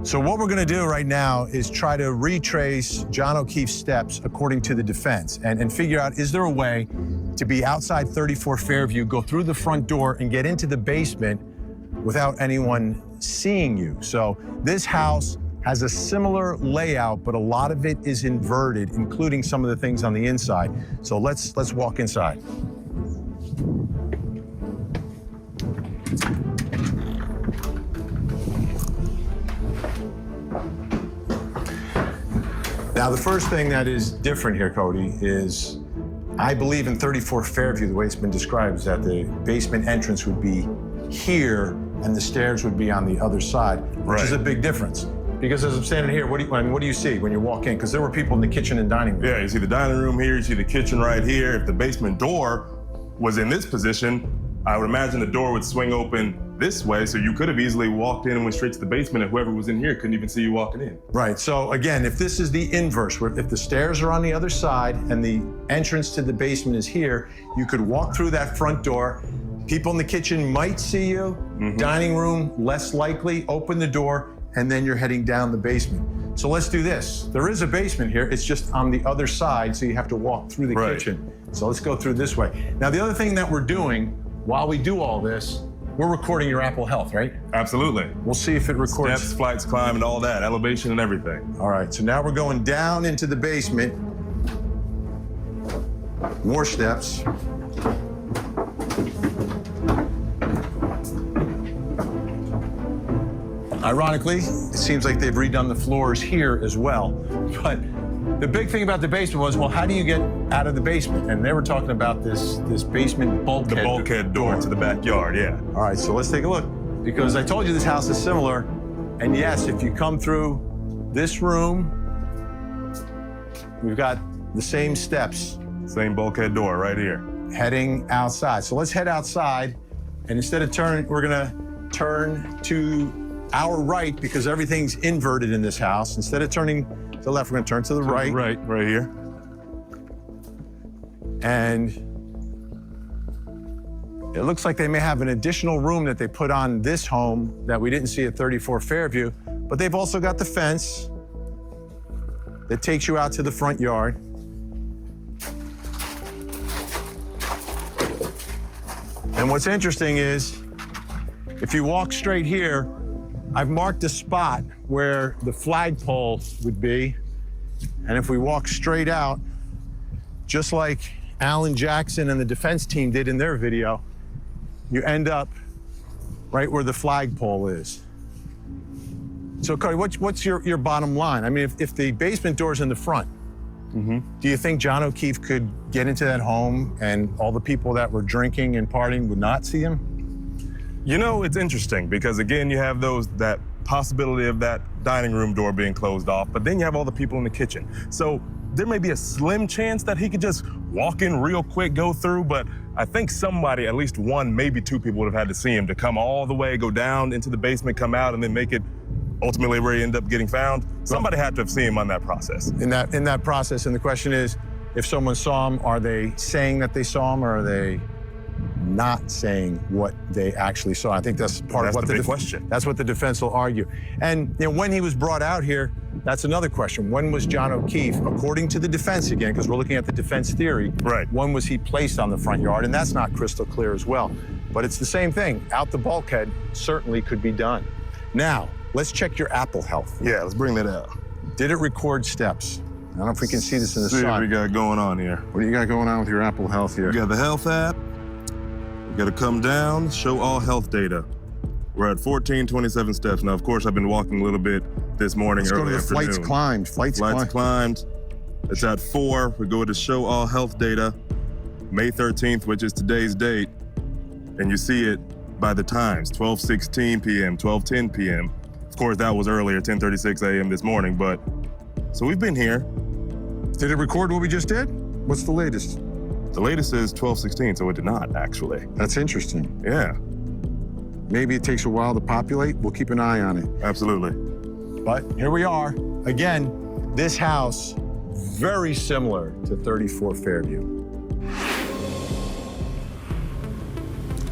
So what we're gonna do right now is try to retrace John O'Keefe's steps according to the defense and figure out, is there a way to be outside 34 Fairview, go through the front door and get into the basement without anyone seeing you? So this house has a similar layout, but a lot of it is inverted, including some of the things on the inside. So let's walk inside. Now, the first thing that is different here, Cody, is I believe in 34 Fairview, the way it's been described is that the basement entrance would be here and the stairs would be on the other side, which is a big difference. Because as I'm standing here, what do you see when you walk in? Because there were people in the kitchen and dining room. Yeah, you see the dining room here, you see the kitchen right here. If the basement door was in this position, I would imagine the door would swing open this way, so you could have easily walked in and went straight to the basement, and whoever was in here couldn't even see you walking in. Right, so again, if this is the inverse, where if the stairs are on the other side and the entrance to the basement is here, you could walk through that front door. People in the kitchen might see you, dining room, less likely, open the door, and then you're heading down the basement. So let's do this. There is a basement here, it's just on the other side, so you have to walk through the kitchen. So let's go through this way. Now, the other thing that we're doing while we do all this, we're recording your Apple Health, right? Absolutely. We'll see if it records. Steps, flights, climb, and all that, elevation and everything. All right, so now we're going down into the basement. More steps. Ironically, it seems like they've redone the floors here as well. But the big thing about the basement was, well, how do you get out of the basement? And they were talking about this basement bulkhead. The bulkhead door to the backyard, yeah. All right, so let's take a look. Because I told you this house is similar. And yes, if you come through this room, we've got the same steps. Same bulkhead door right here. Heading outside. So let's head outside. And instead of turning, we're gonna turn to our right because everything's inverted in this house. Instead of turning to the left, we're gonna turn to the right. Right here. And it looks like they may have an additional room that they put on this home that we didn't see at 34 Fairview, but they've also got the fence that takes you out to the front yard. And what's interesting is, if you walk straight here, I've marked a spot where the flagpole would be. And if we walk straight out, just like Alan Jackson and the defense team did in their video, you end up right where the flagpole is. So, Cody, what's your bottom line? I mean, if the basement door's in the front, do you think John O'Keefe could get into that home and all the people that were drinking and partying would not see him? You know, it's interesting because, again, you have that possibility of that dining room door being closed off, but then you have all the people in the kitchen. So there may be a slim chance that he could just walk in real quick, go through, but I think somebody, at least one, maybe two people would have had to see him to come all the way, go down into the basement, come out, and then make it ultimately where he ended up getting found. Somebody had to have seen him on that process. In that process, and the question is, if someone saw him, are they saying that they saw him, or are they not saying what they actually saw? I think that's part of what the big question. That's what the defense will argue. And you know, when he was brought out here, that's another question. When was John O'Keefe, according to the defense again, because we're looking at the defense theory, when was he placed on the front yard? And that's not crystal clear as well. But it's the same thing. Out the bulkhead certainly could be done. Now, let's check your Apple Health. Yeah, let's bring that out. Did it record steps? I don't know if we can see this in the sun. See what we got going on here. What do you got going on with your Apple Health here? We got the health app. We got to come down, show all health data. We're at 1427 steps. Now, of course, I've been walking a little bit this morning, Let's early go to the afternoon. flights climbed. Flights climbed. It's at 4. We go to show all health data, May 13th, which is today's date. And you see it by the times, 12:16 p.m., 12:10 p.m. Of course, that was earlier, 10:36 a.m. this morning, but so we've been here. Did it record what we just did? What's the latest? The latest is 12:16, so it did not, actually. That's interesting. Yeah. Maybe it takes a while to populate. We'll keep an eye on it. Absolutely. But here we are. Again, this house, very similar to 34 Fairview.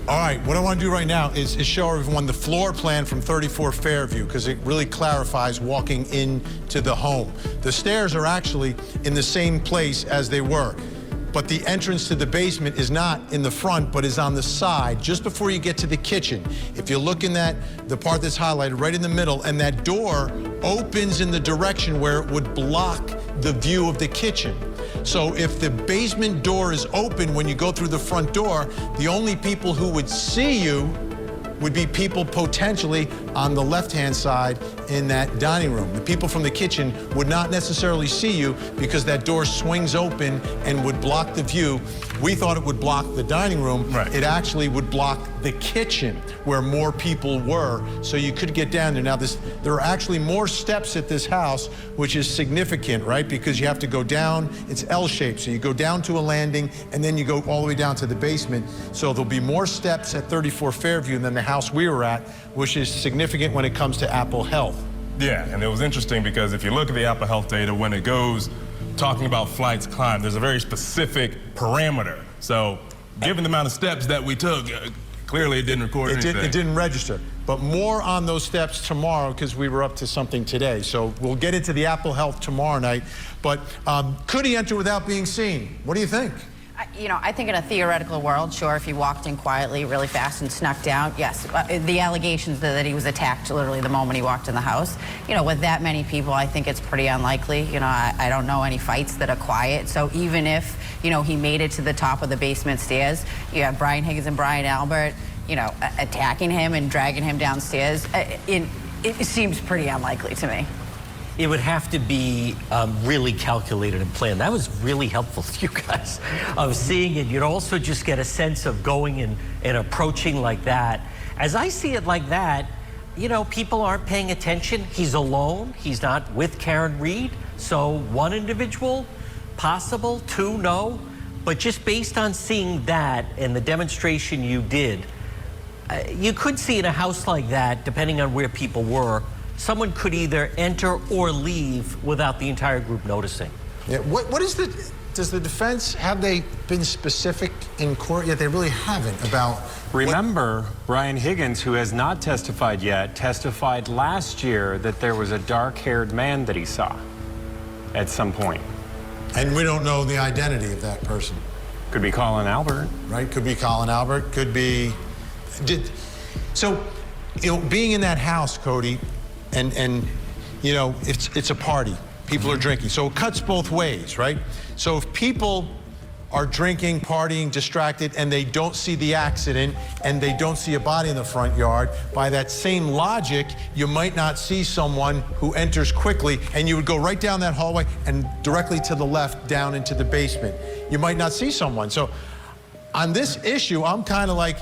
All right, what I want to do right now is show everyone the floor plan from 34 Fairview, because it really clarifies walking into the home. The stairs are actually in the same place as they were, but the entrance to the basement is not in the front, but is on the side, just before you get to the kitchen. If you look in the part that's highlighted right in the middle, and that door opens in the direction where it would block the view of the kitchen. So if the basement door is open when you go through the front door, the only people who would see you would be people potentially on the left-hand side in that dining room. The people from the kitchen would not necessarily see you because that door swings open and would block the view. We thought it would block the dining room. Right. It actually would block the kitchen where more people were, so you could get down there. Now, there are actually more steps at this house, which is significant, right? Because you have to go down, it's L-shaped, so you go down to a landing, and then you go all the way down to the basement. So there'll be more steps at 34 Fairview than the house we were at, which is significant when it comes to Apple Health. Yeah, and it was interesting because if you look at the Apple Health data, when it goes talking about flights climbed, there's a very specific parameter. So given the amount of steps that we took, clearly it didn't record anything. It didn't register. But more on those steps tomorrow, because we were up to something today. So we'll get into the Apple Health tomorrow night. But could he enter without being seen? What do you think? You know, I think in a theoretical world, sure, if he walked in quietly, really fast and snuck down, yes. The allegations that he was attacked literally the moment he walked in the house, you know, with that many people, I think it's pretty unlikely. You know, I don't know any fights that are quiet. So even if, you know, he made it to the top of the basement stairs, you have Brian Higgins and Brian Albert, you know, attacking him and dragging him downstairs. It seems pretty unlikely to me. It would have to be really calculated and planned. That was really helpful to you guys of seeing it. You'd also just get a sense of going and approaching like that. As I see it like that, you know, people aren't paying attention. He's alone. He's not with Karen Reed. So one individual, possible, two, no. But just based on seeing that and the demonstration you did, you could see in a house like that, depending on where people were, someone could either enter or leave without the entire group noticing. Yeah. Does the defense, have they been specific in court yet? They really haven't about. Remember, Brian Higgins, who has not testified yet, testified last year that there was a dark-haired man that he saw at some point. And we don't know the identity of that person. Could be Colin Albert. Right, could be Colin Albert, could be. So, you know, being in that house, Cody, and you know, it's a party. People are drinking. So it cuts both ways, right? So if people are drinking, partying, distracted, and they don't see the accident, and they don't see a body in the front yard, by that same logic, you might not see someone who enters quickly, and you would go right down that hallway and directly to the left down into the basement. You might not see someone. So on this issue, I'm kind of like,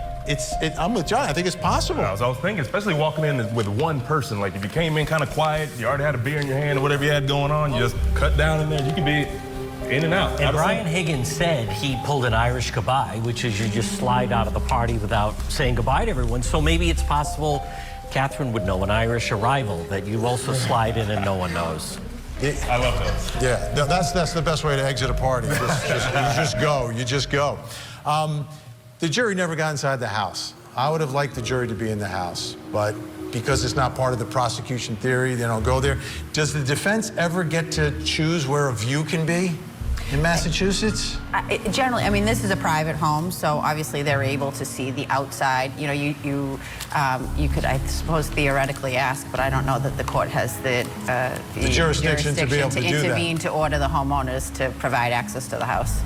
I'm with John. I think it's possible. I was thinking, especially walking in with one person. Like if you came in kind of quiet, you already had a beer in your hand or whatever you had going on, you just cut down in there. You could be in and out. And Brian Higgins said he pulled an Irish goodbye, which is you just slide out of the party without saying goodbye to everyone. So maybe it's possible Catherine would know an Irish arrival that you also slide in and no one knows. I love those. Yeah, that's the best way to exit a party. You just go. The jury never got inside the house. I would have liked the jury to be in the house, but because it's not part of the prosecution theory, they don't go there. Does the defense ever get to choose where a view can be in Massachusetts? Generally, I mean, this is a private home, so obviously they're able to see the outside. You know, you could, I suppose, theoretically ask, but I don't know that the court has the jurisdiction to be able to do that. intervene to order the homeowners to provide access to the house.